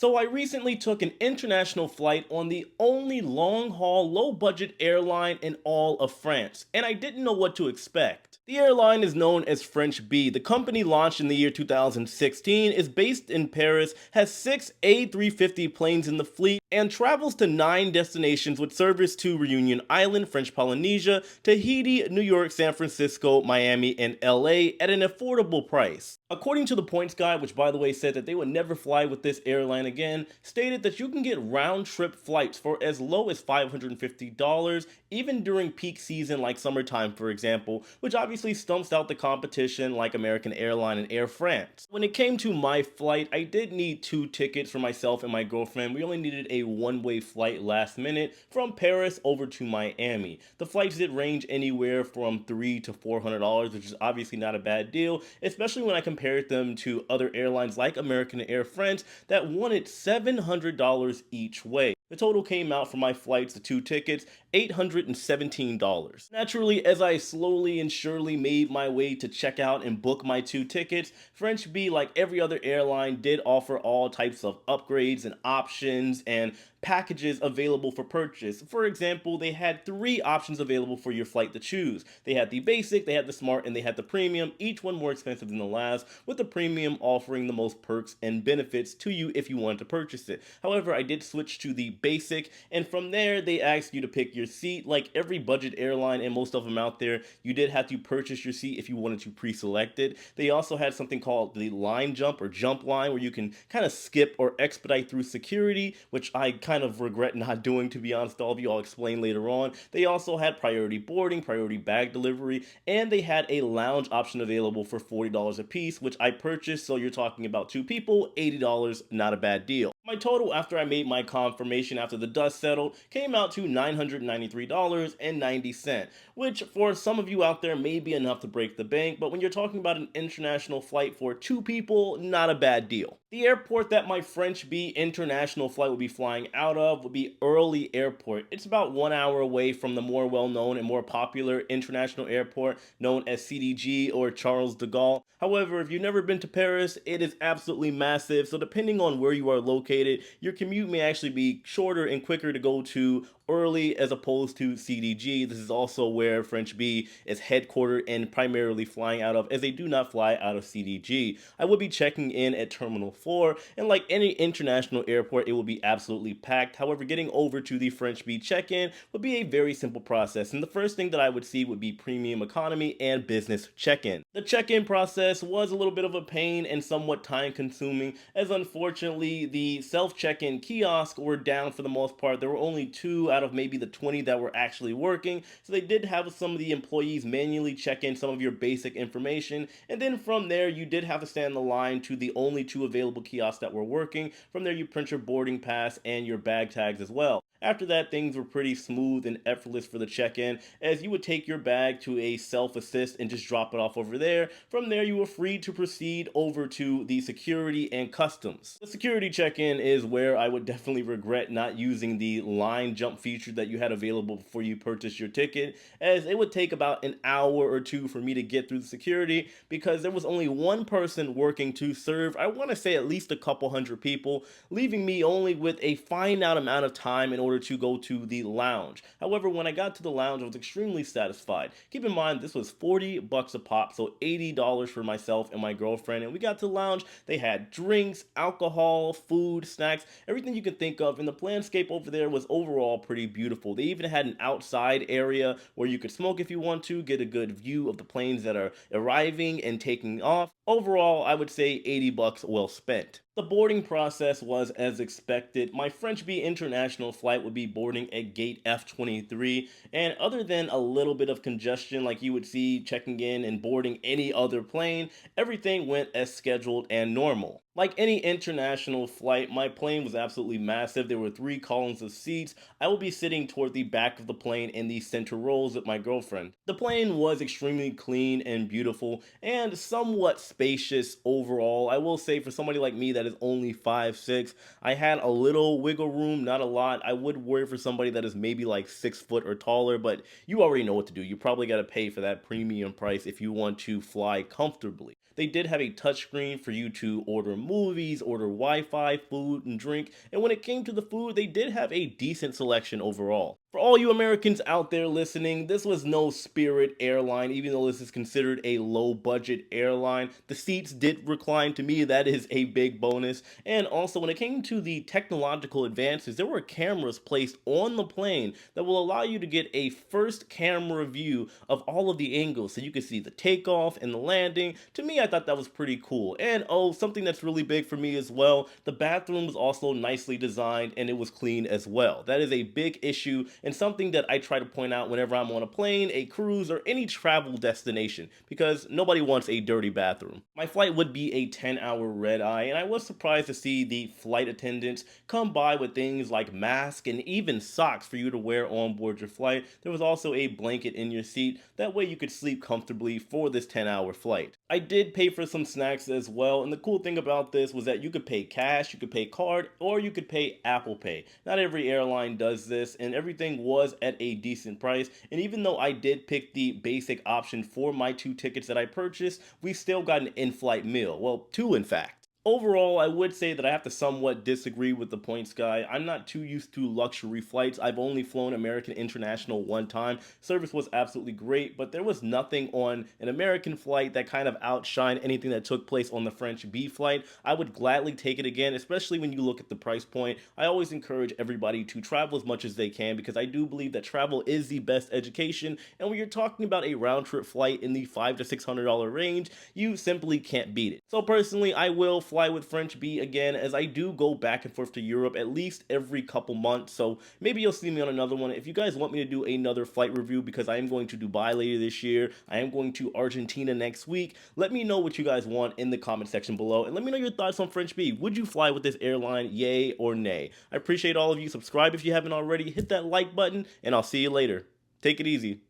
So I recently took an international flight on the only long-haul, low-budget airline in all of France, and I didn't know what to expect. The airline is known as French Bee. The company launched in the year 2016, is based in Paris, has 6 A350 planes in the fleet, and travels to 9 destinations with service to Reunion Island, French Polynesia, Tahiti, New York, San Francisco, Miami, and LA at an affordable price. According to the points guide, which by the way said that they would never fly with this airline again, stated that you can get round trip flights for as low as $550, even during peak season like summertime, for example, which obviously stumps out the competition like American Airline and Air France. When it came to my flight, I did need 2 tickets for myself and my girlfriend. We only needed a one-way flight last minute from Paris over to Miami. The flights did range anywhere from $300 to $400, which is obviously not a bad deal, especially when I compared them to other airlines like American and Air France that wanted $700 each way. The total came out for my flights, the 2 tickets, $817. Naturally, as I slowly and surely made my way to check out and book my 2 tickets, French Bee, like every other airline, did offer all types of upgrades and options and packages available for purchase. For example, they had 3 options available for your flight to choose. They had the basic, they had the smart, and they had the premium, each one more expensive than the last, with the premium offering the most perks and benefits to you if you wanted to purchase it. However, I did switch to the basic, and from there they asked you to pick your seat. Like every budget airline and most of them out there, you did have to purchase your seat if you wanted to pre-select it. They also had something called the line jump or jump line, where you can kind of skip or expedite through security, which I kind of regret not doing, to be honest with all of you. I'll explain later on. They also had priority boarding, priority bag delivery, and they had a lounge option available for $40 a piece, which I purchased. So you're talking about 2 people, $80, not a bad deal. My total after I made my confirmation after the dust settled came out to $993.90, which for some of you out there may be enough to break the bank, but when you're talking about an international flight for 2 people, not a bad deal. The airport that my French Bee international flight will be flying out of would be Orly Airport. It's about 1 hour away from the more well-known and more popular international airport known as CDG or Charles de Gaulle. However, if you've never been to Paris, it is absolutely massive, so depending on where you are located, your commute may actually be shorter and quicker to go to Orly as opposed to CDG. This is also where French Bee is headquartered and primarily flying out of, as they do not fly out of CDG. I will be checking in at Terminal 4, and like any international airport, it will be absolutely packed. However, getting over to the French Bee check-in would be a very simple process, and the first thing that I would see would be premium economy and business check-in. The check-in process was a little bit of a pain and somewhat time-consuming, as unfortunately the self-check-in kiosks were down for the most part. There were only 2 out of maybe the 20 that were actually working, so they did have some of the employees manually check in some of your basic information, and then from there you did have to stand in the line to the only 2 available kiosks that were working. From there you print your boarding pass and your bag tags as well. After that, things were pretty smooth and effortless for the check-in, as you would take your bag to a self-assist and just drop it off over there. From there, you were free to proceed over to the security and customs. The security check-in is where I would definitely regret not using the line jump feature that you had available before you purchased your ticket, as it would take about an hour or 2 for me to get through the security, because there was only one person working to serve, I want to say, at least a couple hundred people, leaving me only with a finite amount of time in order to go to the lounge. However, when I got to the lounge, I was extremely satisfied. Keep in mind, this was $40 a pop, so $80 for myself and my girlfriend. And we got to the lounge. They had drinks, alcohol, food, snacks, everything you can think of. And the landscape over there was overall pretty beautiful. They even had an outside area where you could smoke if you want to, get a good view of the planes that are arriving and taking off. Overall, I would say $80 well spent. The boarding process was as expected. My French Bee international flight would be boarding at gate F23, and other than a little bit of congestion like you would see checking in and boarding any other plane, everything went as scheduled and normal. Like any international flight, my plane was absolutely massive. There were 3 columns of seats. I will be sitting toward the back of the plane in the center rows with my girlfriend. The plane was extremely clean and beautiful and somewhat spacious overall. I will say, for somebody like me that is only 5'6", I had a little wiggle room, not a lot. I would worry for somebody that is maybe like 6 foot or taller, but you already know what to do. You probably got to pay for that premium price if you want to fly comfortably. they did have a touchscreen for you to order movies, order Wi-Fi, food, and drink. And when it came to the food, they did have a decent selection overall. For all you Americans out there listening, this was no Spirit airline, even though this is considered a low budget airline. The seats did recline to me, that is a big bonus. And also, when it came to the technological advances, there were cameras placed on the plane that will allow you to get a first camera view of all of the angles so you can see the takeoff and the landing. To me, I thought that was pretty cool. And oh, something that's really big for me as well, the bathroom was also nicely designed and it was clean as well. That is a big issue and something that I try to point out whenever I'm on a plane, a cruise, or any travel destination, because nobody wants a dirty bathroom. My flight would be a 10-hour red eye, and I was surprised to see the flight attendants come by with things like masks and even socks for you to wear on board your flight. There was also a blanket in your seat, that way you could sleep comfortably for this 10-hour flight. I did pay for some snacks as well, and the cool thing about this was that you could pay cash, you could pay card, or you could pay Apple Pay. Not every airline does this, and everything was at a decent price. And even though I did pick the basic option for my 2 tickets that I purchased, we still got an in-flight meal. Well, 2 in fact. Overall, I would say that I have to somewhat disagree with the points guy. I'm not too used to luxury flights. I've only flown American International one time. Service was absolutely great, but there was nothing on an American flight that kind of outshined anything that took place on the French B flight. I would gladly take it again, especially when you look at the price point. I always encourage everybody to travel as much as they can because I do believe that travel is the best education. And when you're talking about a round trip flight in the $500 to $600 range, you simply can't beat it. So personally, I will fly with French B again, as I do go back and forth to Europe at least every couple months, so maybe you'll see me on another one. If you guys want me to do another flight review, because I am going to Dubai later this year, I am going to Argentina next week, let me know what you guys want in the comment section below, and let me know your thoughts on French B. Would you fly with this airline, yay or nay? I appreciate all of you. Subscribe if you haven't already, hit that like button, and I'll see you later. Take it easy.